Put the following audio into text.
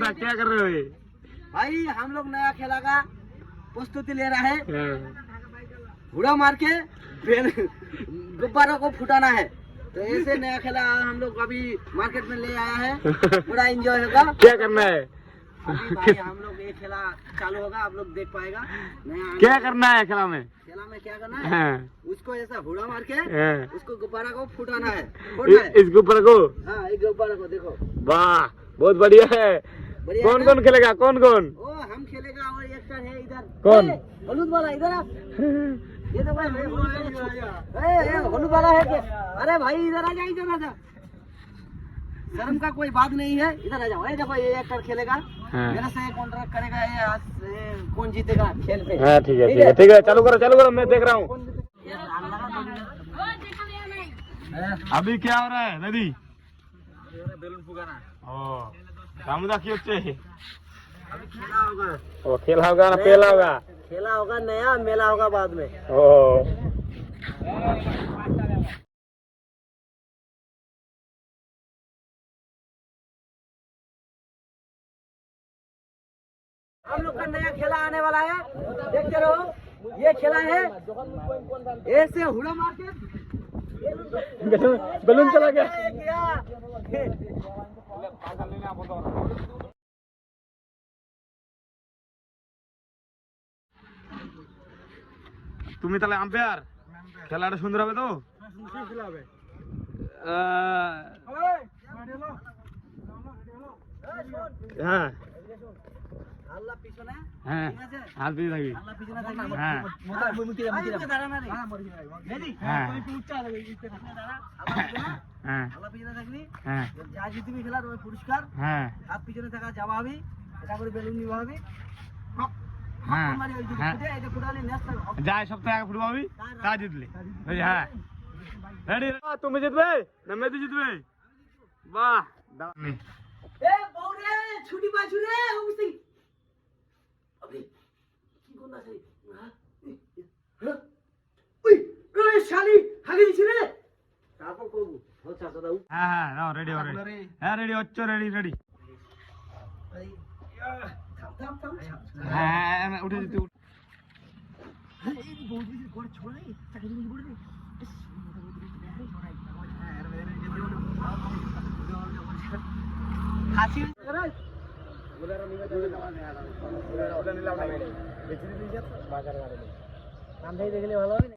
बता क्या कर रहे हो ये? भाई हम लोग नया खेला का प्रस्तुति ले रहा है। हुड़ा मार के गुब्बारों को फुटाना है। तो ऐसे नया खेला हम लोग अभी मार्केट में ले आया है। बड़ा एंजॉय होगा। क्या करना है? अभी भाई हम लोग ये खेला चालू होगा, आप लोग देख पाएगा। नया क्या करना है खेला में? खेला में क्या करना है? उसको ऐसा हुड़ा मार के उसको गुब्बारा को फुटाना है। इस गुब्बारा को? हाँ, इस गुब्बारा को देखो। वाह बहुत बढ़िया है। कौन कौन खेलेगा? कौन कौन? ओ हम खेलेगा और एक है इधर। कौन? हलूद वाला इधर आ। ये तो भाई हलूद वाला है क्या? अरे भाई इधर आ जा, इधर आ जा। शर्म का कोई बात नहीं है, इधर आ जाओ। देखो ये एक्टर खेलेगा। मेरे से कॉन्ट्रैक्ट करेगा ये आज कौन जीतेगा खेल पे। हाँ ठीक है ठीक है, चालू करो मैं देख रहा हूँ। अभी क्या हो रहा है नदी? बेलून फुगाना। ओ सामुदा की होते अभी खेला होगा। ओ खेला होगा ना पेला होगा? खेला होगा नया, मेला होगा बाद में। ओ हम लोग का नया खेला आने वाला है, देखते रहो। ये खेला है ऐसे हुड़ा मार के बलून चला गया। তুমি তাহলে আম্পায়ার, খেলাটা সুন্দর হবে তো? হ্যাঁ আল্লাহ পিছনে। হ্যাঁ হাত দিয়ে থাকবি। আল্লাহ পিছনে থাকবি। হ্যাঁ হ্যাঁ হ্যাঁ আল্লাহ পিছনে থাকবি। হ্যাঁ যা জিতবি খেলার ওই পুরস্কার। হ্যাঁ হাত পিছনে থাকা যাওয়া হবে, এটা করে বেলুন নিবা হবে। হ্যাঁ হ্যাঁ এটা ফুটালি নেক্সট যাই সপ্তাহে আগে ফুটবল হবি তা জিতলে। হ্যাঁ রেডি? তুমি জিতবে না মেদি জিতবে? বাহ এ বউরে ছুটি পাইছু রে ওসি আবে কি কোন আছে? ওই ওই শালি হাগি দিছি রে। তারপর করব ও চাচা দাও। হ্যাঁ নাও রেডি হ্যাঁ রেডি হচ্ছে রেডি থাম থাম। হ্যাঁ উঠে যেতে এই বউরে ঘর ছোড় রে, তাকে দিবি বলে দে। হাসি করে বুলারা নিবে তো ওটা নিলাম না বেচি দিয়েছে বাজার গাড়ি নাম দেখলে ভালো হবে।